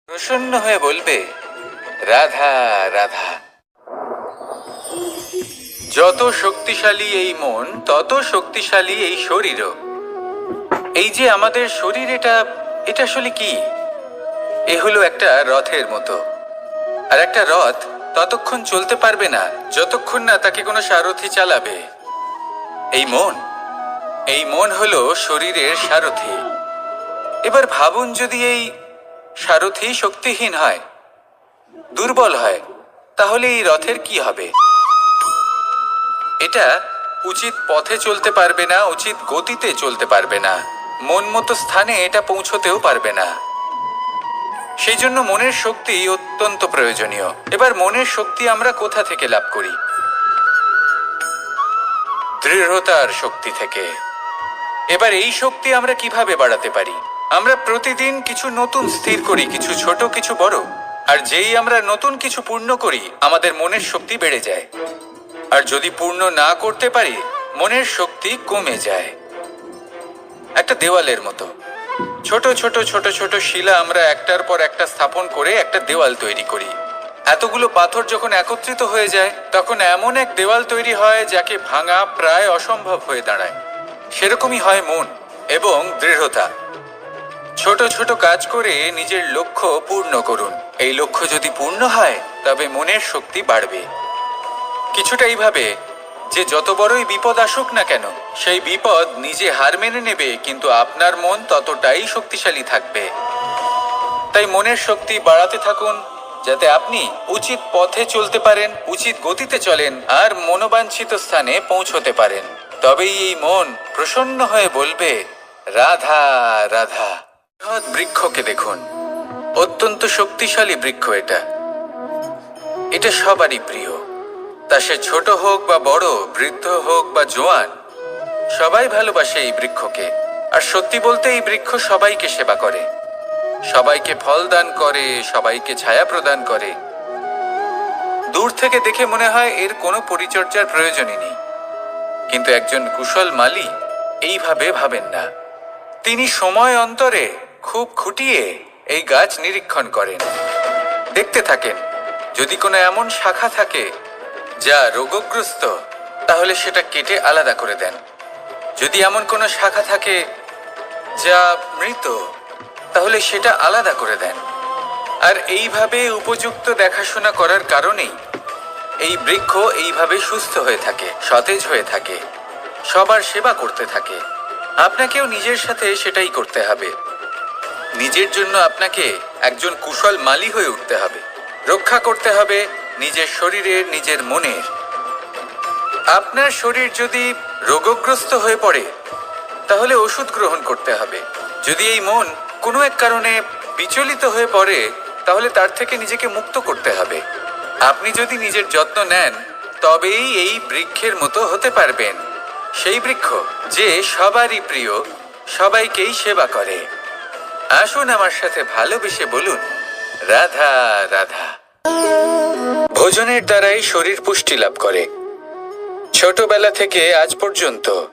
প্রসন্ন হয়ে বলবে, রাধা রাধা। যত শক্তিশালী এই মন, তত শক্তিশালী এই শরীরও। এই যে আমাদের শরীর, এটা আসলে কি? এ হলো একটা রথের মতো। আর একটা রথ ততক্ষণ চলতে পারবে না যতক্ষণ না তাকে কোনো সারথি চালাবে। এই মন হলো শরীরের সারথি। এবার ভাবুন, যদি এই সারথি শক্তিহীন হয়, দুর্বল হয়, তাহলে এই রথের কি হবে? এটা উচিত পথে চলতে পারবে না, উচিত গতিতে চলতে পারবে না, মন মতো স্থানে এটা পৌঁছতেও পারবে না। সেই জন্য মনের শক্তি অত্যন্ত প্রয়োজনীয়। এবার মনের শক্তি আমরা কোথা থেকে লাভ করি? দৃঢ়তার শক্তি থেকে। এবার এই শক্তি আমরা কিভাবে বাড়াতে পারি? আমরা প্রতিদিন কিছু নতুন স্থির করি, কিছু ছোট, কিছু বড়। আর যেই আমরা নতুন কিছু পূর্ণ করি, আমাদের মনের শক্তি বেড়ে যায়। আর যদি পূর্ণ না করতে পারি, মনের শক্তি কমে যায়। একটা দেওয়ালের মতো ছোট ছোট ছোট ছোট শিলা আমরা একটার পর একটা স্থাপন করে একটা দেওয়াল তৈরি করি। এতগুলো পাথর যখন একত্রিত হয়ে যায়, তখন এমন এক দেওয়াল তৈরি হয় যাকে ভাঙা প্রায় অসম্ভব হয়ে দাঁড়ায়। সেরকমই হয় মন এবং দৃঢ়তা। ছোট ছোট কাজ করে নিজের লক্ষ্য পূর্ণ করুন। এই লক্ষ্য যদি পূর্ণ হয়, তবে মনের শক্তি বাড়বে। কিছুটা এইভাবে যে যত বড়ই বিপদ আসুক না কেন, সেই বিপদ নিজে হার মেনে নেবে, কিন্তু আপনার মন ততটাই শক্তিশালী থাকবে। তাই মনের শক্তি বাড়াতে থাকুন, যাতে আপনি উচিত পথে চলতে পারেন, উচিত গতিতে চলেন আর মনোবাঞ্ছিত স্থানে পৌঁছতে পারেন। তবেই এই মন প্রসন্ন হয়ে বলবে, রাধা রাধা। বৃক্ষকে দেখুন, অত্যন্ত শক্তিশালী বৃক্ষ। এটা সবারই প্রিয়। তা সে ছোট হোক বা বড়, বৃদ্ধ হোক বা জোয়ান, সবাই ভালোবাসে এই বৃক্ষকে। আর সত্যি বলতে এই বৃক্ষ সবাইকে সেবা করে, সবাইকে ফল দান করে, সবাইকে ছায়া প্রদান করে। দূর থেকে দেখে মনে হয় এর কোনো পরিচর্যার প্রয়োজনই নেই। কিন্তু একজন কুশল মালী এইভাবে ভাবেন না। তিনি সময় অন্তরে খুব খুঁটিয়ে এই গাছ নিরীক্ষণ করেন, দেখতে থাকেন। যদি কোনো এমন শাখা থাকে যা রোগগ্রস্ত, তাহলে সেটা কেটে আলাদা করে দেন। যদি এমন কোনো শাখা থাকে যা মৃত, তাহলে সেটা আলাদা করে দেন। আর এইভাবে উপযুক্ত দেখাশোনা করার কারণেই এই বৃক্ষ এইভাবে সুস্থ হয়ে থাকে, সতেজ হয়ে থাকে, সবার সেবা করতে থাকে। আপনাকেও নিজের সাথে সেটাই করতে হবে। নিজের জন্য আপনাকে একজন কুশল মালী হয়ে উঠতে হবে। রক্ষা করতে হবে নিজের শরীরের, নিজের মনের। আপনার শরীর যদি রোগগ্রস্ত হয়ে পড়ে, তাহলে ওষুধ গ্রহণ করতে হবে। যদি এই মন কোনো এক কারণে বিচলিত হয়ে পড়ে, তাহলে তার থেকে নিজেকে মুক্ত করতে হবে। আপনি যদি নিজের যত্ন নেন, তবেই এই বৃক্ষের মতো হতে পারবেন। সেই বৃক্ষ যে সবারই প্রিয়, সবাইকেই সেবা করে। আসুন আমার সাথে ভালোবেসে বলুন, রাধা রাধা। ভোজনের দ্বারাই শরীর পুষ্টি লাভ করে। ছোটবেলা থেকে আজ পর্যন্ত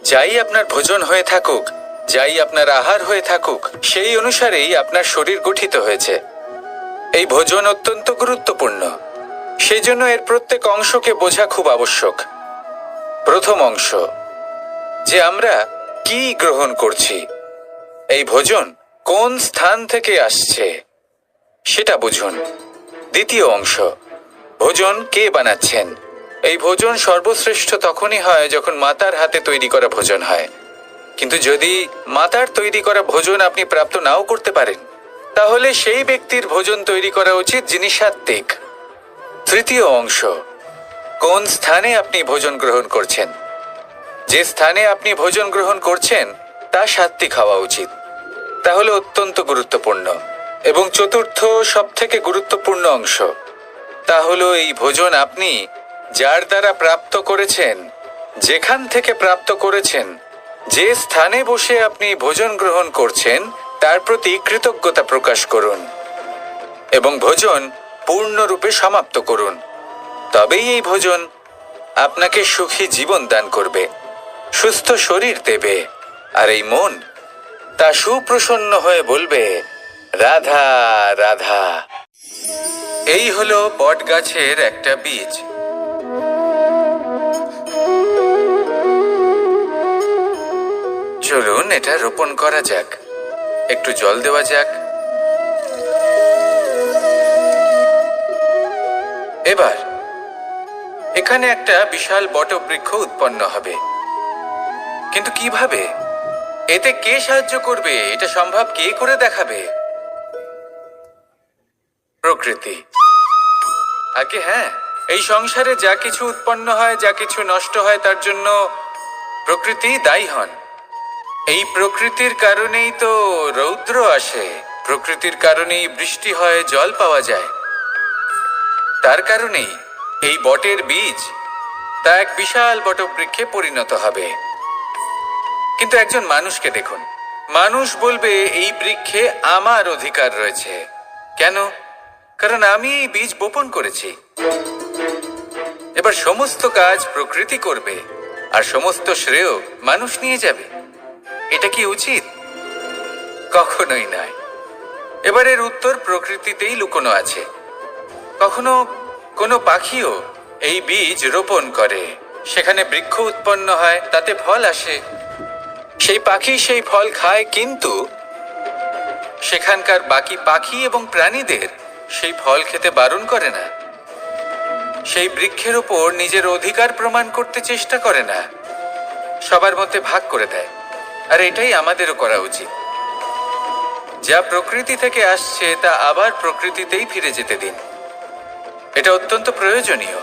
যাই আপনার ভোজন হয়ে থাকুক, যাই আপনার আহার হয়ে থাকুক, সেই অনুসারেই আপনার শরীর গঠিত হয়েছে। এই ভোজন অত্যন্ত গুরুত্বপূর্ণ, সেই জন্য এর প্রত্যেক অংশকে বোঝা খুব আবশ্যক। প্রথম অংশ, যে আমরা কি গ্রহণ করছি, এই ভোজন কোন স্থান থেকে আসছে সেটা বুঝুন। দ্বিতীয় অংশ, ভোজন কে বানাচ্ছেন। এই ভোজন সর্বশ্রেষ্ঠ তখনই হয় যখন মাতার হাতে তৈরি করা ভোজন হয়। কিন্তু যদি মাতার তৈরি করা ভোজন আপনি প্রাপ্ত নাও করতে পারেন, তাহলে সেই ব্যক্তির ভোজন তৈরি করা উচিত যিনি সাত্ত্বিক। তৃতীয় অংশ, কোন স্থানে আপনি ভোজন গ্রহণ করছেন। যে স্থানে আপনি ভোজন গ্রহণ করছেন তা সাত্ত্বিক হওয়া উচিত। তাহলে অত্যন্ত গুরুত্বপূর্ণ। এবং চতুর্থ সবথেকে গুরুত্বপূর্ণ অংশ, তা হলো এই ভোজন আপনি যার দ্বারা প্রাপ্ত করেছেন, যেখান থেকে প্রাপ্ত করেছেন, যে স্থানে বসে আপনি ভোজন গ্রহণ করছেন তার প্রতি কৃতজ্ঞতা প্রকাশ করুন এবং ভোজন পূর্ণরূপে সমাপ্ত করুন। তবেই এই ভোজন আপনাকে সুখী জীবন দান করবে, সুস্থ শরীর দেবে, আর এই মন তা সুপ্রসন্ন হয়ে বলবে, রাধা রাধা। এই হলো বট গাছের একটা বীজ। চলুন এটা রোপণ করা যাক। একটু জল দেওয়া যাক। এবার এখানে একটা বিশাল বটবৃক্ষ উৎপন্ন হবে। কিন্তু কিভাবে? এতে কে সাহায্য করবে? এটা সম্ভব কে করে দেখাবে? প্রকৃতি। আগে হ্যাঁ, এই সংসারে যা কিছু উৎপন্ন হয়, যা কিছু নষ্ট হয়, তার জন্য প্রকৃতি দায়ী হন। এই প্রকৃতির কারণেই তো রৌদ্র আসে, প্রকৃতির কারণেই বৃষ্টি হয়, জল পাওয়া যায়। তার কারণেই এই বটের বীজ তা এক বিশাল বটবৃক্ষে পরিণত হবে। কিন্তু একজন মানুষকে দেখুন, মানুষ বলবে এই বৃক্ষে আমার অধিকার রয়েছে। কেন? কারণ আমি এই বীজ বপন করেছি। এবার সমস্ত কাজ প্রকৃতি করবে আর সমস্ত শ্রেয় মানুষ নিয়ে যাবে। এটা কি উচিত? কখনোই নয়। এবার এর উত্তর প্রকৃতিতেই লুকোনো আছে। কখনো কোনো পাখিও এই বীজ রোপণ করে, সেখানে বৃক্ষ উৎপন্ন হয়, তাতে ফল আসে, সেই পাখি সেই ফল খায়, কিন্তু সেখানকার বাকি পাখি এবং প্রাণীদের সেই ফল খেতে বারণ করে না। সেই বৃক্ষের উপর নিজের অধিকার প্রমাণ করতে চেষ্টা করে না, সবার মধ্যে ভাগ করে দেয়। আর এটাই আমাদেরও করা উচিত। যা প্রকৃতি থেকে আসছে তা আবার প্রকৃতিতেই ফিরে যেতে দিন। এটা অত্যন্ত প্রয়োজনীয়।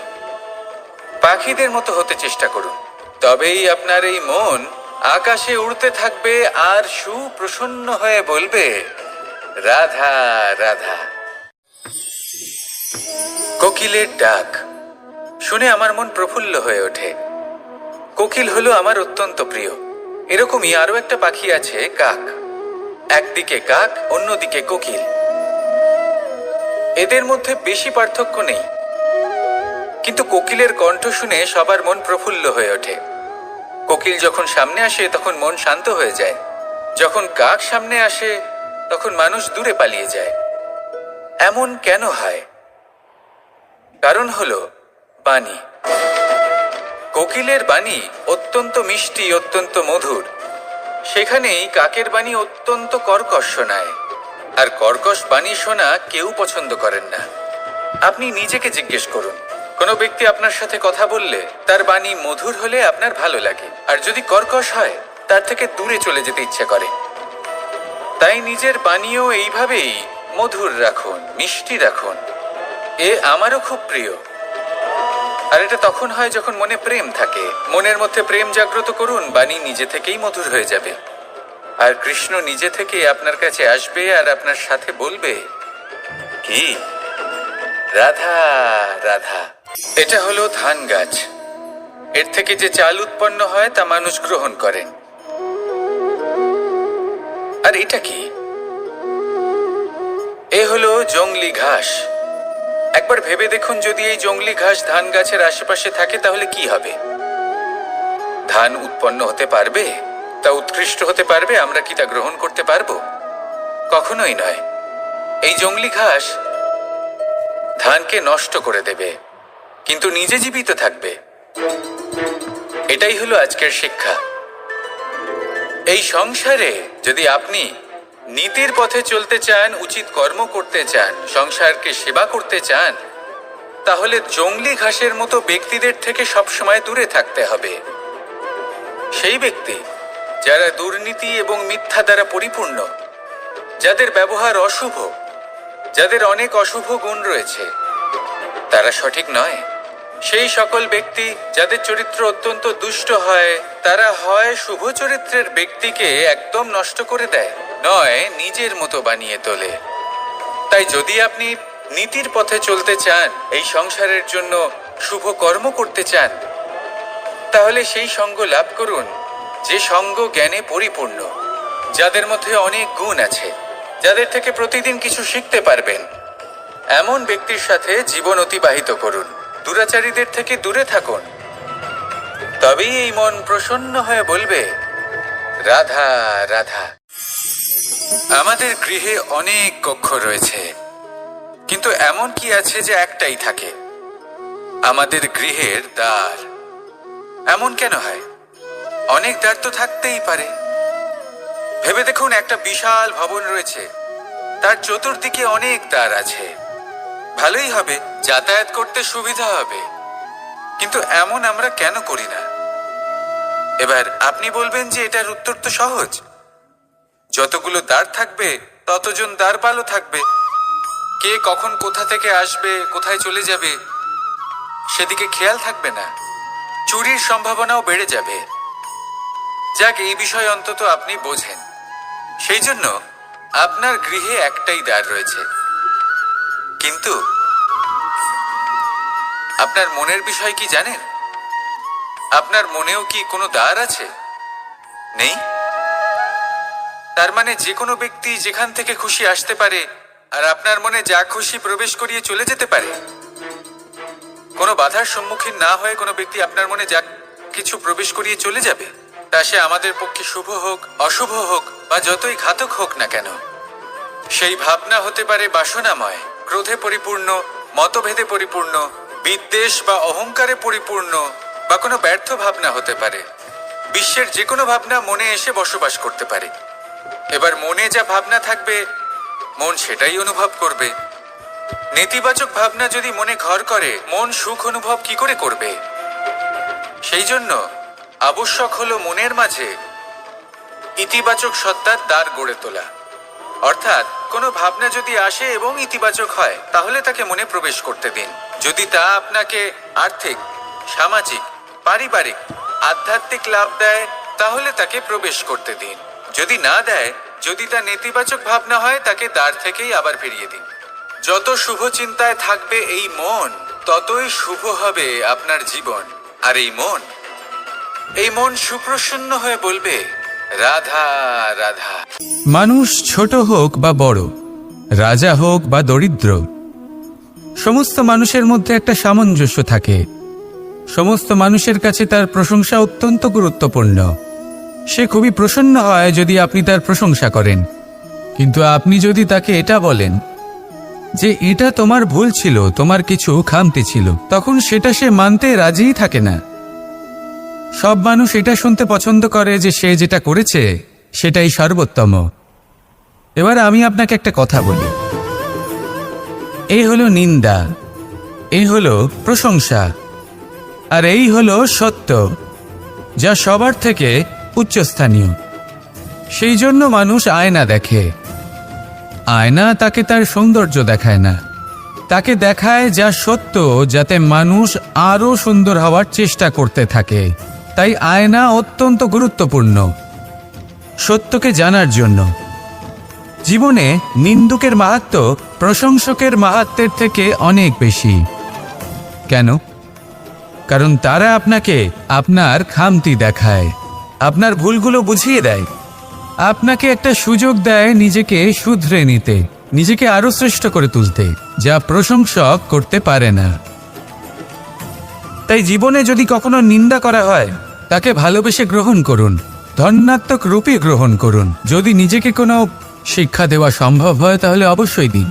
পাখিদের মতো হতে চেষ্টা করুন, তবেই আপনার এই মন আকাশে উড়তে থাকবে আর সুপ্রসন্ন হয়ে বলবে, রাধা রাধা। কোকিলের ডাক শুনে আমার মন প্রফুল্ল হয়ে ওঠে। কোকিল হলো আমার অত্যন্ত প্রিয়। এরকমই আরো একটা পাখি আছে, কাক। একদিকে কাক, অন্যদিকে কোকিল। এদের মধ্যে বেশি পার্থক্য নেই, কিন্তু কোকিলের কণ্ঠ শুনে সবার মন প্রফুল্ল হয়ে ওঠে। কোকিল যখন সামনে আসে তখন মন শান্ত হয়ে যায়। যখন কাক সামনে আসে তখন মানুষ দূরে পালিয়ে যায়। এমন কেন হয়? কারণ হলো বাণী। কোকিলের বাণী অত্যন্ত মিষ্টি, অত্যন্ত মধুর। সেখানেই কাকের বাণী অত্যন্ত কর্কশ শোনায়। আর কর্কশ বাণী শোনা কেউ পছন্দ করেন না। আপনি নিজেকে জিজ্ঞেস করুন, কোনো ব্যক্তি আপনার সাথে কথা বললে তার বাণী মধুর হলে আপনার ভালো লাগে, আর যদি কর্কশ হয় তার থেকে দূরে চলে যেতে ইচ্ছে করে। তাই নিজের বাণীও এইভাবেই মধুর রাখুন, মিষ্টি রাখুন। এ আমারও খুব প্রিয়। আর এটা তখন হয় যখন মনে প্রেম থাকে। মনের মধ্যে প্রেম জাগ্রত করুন, বাণী নিজে থেকেই মধুর হয়ে যাবে। আর কৃষ্ণ নিজে থেকে আপনার কাছে আসবে আর আপনার সাথে বলবে, কি রাধা রাধা। এটা হলো ধান গাছ। এর থেকে যে চাল উৎপন্ন হয় তা মানুষ গ্রহণ করেন। আর এটা কি? এ হলো জংলি ঘাস। একবার ভেবে দেখুন, যদি এই জংলি ঘাস ধান গাছের আশেপাশে থাকে তাহলে কি হবে? ধান উৎপন্ন হতে পারবে? তা উৎকৃষ্ট হতে পারবে? আমরা কি তা গ্রহণ করতে পারবো? কখনোই নয়। এই জংলি ঘাস ধানকে নষ্ট করে দেবে, কিন্তু নিজে জীবিত থাকবে। এটাই হলো আজকের শিক্ষা। এই সংসারে যদি আপনি নীতির পথে চলতে চান, উচিত কর্ম করতে চান, সংসারকে সেবা করতে চান, তাহলে জংলি ঘাসের মতো ব্যক্তিদের থেকে সবসময় দূরে থাকতে হবে। সেই ব্যক্তি যারা দুর্নীতি এবং মিথ্যা দ্বারা পরিপূর্ণ, যাদের ব্যবহার অশুভ, যাদের অনেক অশুভ গুণ রয়েছে, তারা সঠিক নয়। সেই সকল ব্যক্তি যাদের চরিত্র অত্যন্ত দুষ্ট হয়, তারা হয় শুভ চরিত্রের ব্যক্তিকে একদম নষ্ট করে দেয়, নয় নিজের মতো বানিয়ে তোলে। তাই যদি আপনি নীতির পথে চলতে চান, এই সংসারের জন্য শুভ কর্ম করতে চান, তাহলে সেই সঙ্গ লাভ করুন যে সঙ্গ জ্ঞানে পরিপূর্ণ, যাদের মধ্যে অনেক গুণ আছে, যাদের থেকে প্রতিদিন কিছু শিখতে পারবেন। এমন ব্যক্তির সাথে জীবন অতিবাহিত করুন। দুরাচারীদের থেকে দূরে থাকুন। তবেই এই মন প্রসন্ন হয়ে বলবে, রাধা রাধা। আমাদের গৃহে অনেক কক্ষ রয়েছে, কিন্তু এমন কি আছে যে একটাই থাকে? আমাদের গৃহের দ্বার। এমন কেন হয়? অনেক দ্বার তো থাকতেই পারে। ভেবে দেখুন, একটা বিশাল ভবন রয়েছে, তার চতুর্দিকে অনেক দ্বার আছে। ভালোই হবে, যাতায়াত করতে সুবিধা হবে, কিন্তু এমন আমরা কেন করি না? এবার আপনি বলবেন যে এটার উত্তর তো সহজ। যতগুলো দ্বার থাকবে ততজন দ্বারপালও থাকবে। কে কখন কোথা থেকে আসবে, কোথায় চলে যাবে, সেদিকে খেয়াল থাকবে না। চুরির সম্ভাবনাও বেড়ে যাবে। যাক, এই বিষয় অন্তত আপনি বোঝেন। সেই জন্য আপনার গৃহে একটাই দ্বার রয়েছে। কিন্তু আপনার মনের বিষয় কি জানেন? আপনার মনেও কি কোনো দ্বার আছে? নেই? তার মানে যে কোনো ব্যক্তি যেখান থেকে খুশি আসতে পারে, আর আপনার মনে যা খুশি প্রবেশ করিয়ে চলে যেতে পারে। কোনো বাধার সম্মুখীন না হয়ে কোনো ব্যক্তি আপনার মনে যা কিছু প্রবেশ করিয়ে চলে যাবে, তা সে আমাদের পক্ষে শুভ হোক, অশুভ হোক, বা যতই ঘাতক হোক না কেন। সেই ভাবনা হতে পারে বাসনাময়, ক্রোধে পরিপূর্ণ, মতভেদে পরিপূর্ণ, বিদ্বেষ বা অহংকারে পরিপূর্ণ, বা কোনো ব্যর্থ ভাবনা হতে পারে। বিশ্বের যে কোনো ভাবনা মনে এসে বসবাস করতে পারে। এবার মনে যা ভাবনা থাকবে, মন সেটাই অনুভব করবে। নেতিবাচক ভাবনা যদি মনে ঘর করে, মন সুখ অনুভব কি করে করবে? সেই জন্য আবশ্যক হলো মনের মাঝে ইতিবাচক সত্তার দ্বার গড়ে তোলা। অর্থাৎ কোনো ভাবনা যদি আসে এবং ইতিবাচক হয়, তাহলে তাকে মনে প্রবেশ করতে দিন। যদি তা আপনাকে আর্থিক, সামাজিক, পারিবারিক, আধ্যাত্মিক লাভ দেয়, তাহলে তাকে প্রবেশ করতে দিন। যদি না দেয়, যদি তা নেতিবাচক ভাবনা হয়, তাকে দ্বার থেকেই আবার ফিরিয়ে দিন। যত শুভ চিন্তায় থাকবে এই মন, ততই শুভ হবে আপনার জীবন। আর এই মন সুপ্রসন্ন হয়ে বলবে, রাধা রাধা। মানুষ ছোট হোক বা বড়, রাজা হোক বা দরিদ্র, সমস্ত মানুষের মধ্যে একটা সামঞ্জস্য থাকে। সমস্ত মানুষের কাছে তার প্রশংসা অত্যন্ত গুরুত্বপূর্ণ। সে খুবই প্রসন্ন হয় যদি আপনি তার প্রশংসা করেন। কিন্তু আপনি যদি তাকে এটা বলেন যে এটা তোমার ভুল ছিল, তোমার কিছু খামতি ছিল, তখন সেটা সে মানতে রাজিই থাকে না। সব মানুষ এটা শুনতে পছন্দ করে যে সে যেটা করেছে সেটাই সর্বোত্তম। এবার আমি আপনাকে একটা কথা বলি। এই হলো নিন্দা, এই হলো প্রশংসা, আর এই হলো সত্য, যা সবার থেকে উচ্চস্থানীয়। সেই জন্য মানুষ আয়না দেখে। আয়না তাকে তার সৌন্দর্য দেখায় না, তাকে দেখায় যা সত্য, যাতে মানুষ আরও সুন্দর হওয়ার চেষ্টা করতে থাকে। তাই আয়না অত্যন্ত গুরুত্বপূর্ণ সত্যকে জানার জন্য। জীবনে নিন্দুকের মাহাত্ম্য প্রশংসকের মাহাত্ম্যের থেকে অনেক বেশি। কেন? কারণ তারা আপনাকে আপনার খামতি দেখায়, আপনার ভুলগুলো বুঝিয়ে দেয়, আপনাকে একটা সুযোগ দেয় নিজেকে শুধরে নিতে। নিজেকে আরো শ্রেষ্ঠ করে তুলতে, যা প্রশংসক করতে পারে না। তাই জীবনে যদি কখনো নিন্দা করা হয়, তাকে ভালোবেসে গ্রহণ করুন, ধন্যাত্মক রূপে গ্রহণ করুন। যদি নিজেকে কোনো শিক্ষা দেওয়া সম্ভব হয় তাহলে অবশ্যই দিন।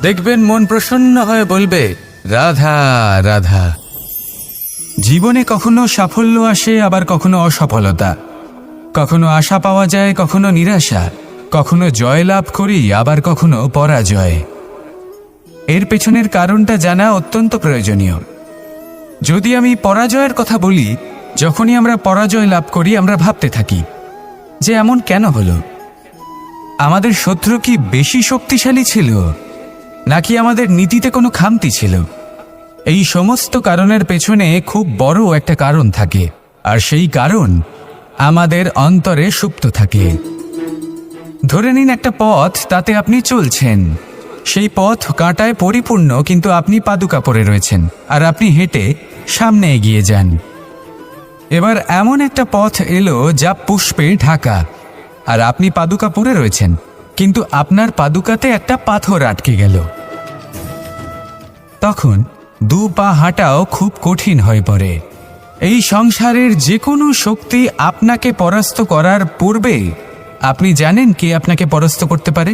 দেখবেন মন প্রসন্ন হয়ে বলবে, রাধা রাধা। জীবনে কখনো সাফল্য আসে, আবার কখনো অসফলতা, কখনো আশা পাওয়া যায়, কখনো নিরাশা, কখনো জয় লাভ করি, আবার কখনো পরাজয়। এর পেছনের কারণটা জানা অত্যন্ত প্রয়োজনীয়। যদি আমি পরাজয়ের কথা বলি, যখনই আমরা পরাজয় লাভ করি আমরা ভাবতে থাকি যে এমন কেন হলো? আমাদের শত্রু কি বেশি শক্তিশালী ছিল, নাকি আমাদের নীতিতে কোনো খামতি ছিল? এই সমস্ত কারণের পেছনে খুব বড় একটা কারণ থাকে, আর সেই কারণ আমাদের অন্তরে সুপ্ত থাকে। ধরে নিন একটা পথ, তাতে আপনি চলছেন, সেই পথ কাঁটায় পরিপূর্ণ, কিন্তু আপনি পাদুকা পরে রয়েছেন আর আপনি হেঁটে সামনে এগিয়ে যান। এবার এমন একটা পথ এলো যা পুষ্পে ঢাকা, আর আপনি পাদুকা পরে রয়েছেন, কিন্তু আপনার পাদুকাতে একটা পাথর আটকে গেল। তখন দু পা হাঁটাও খুব কঠিন হয়ে পড়ে। এই সংসারের যে কোনো শক্তি আপনাকে পরাস্ত করার পূর্বে আপনি জানেন কে আপনাকে পরাস্ত করতে পারে?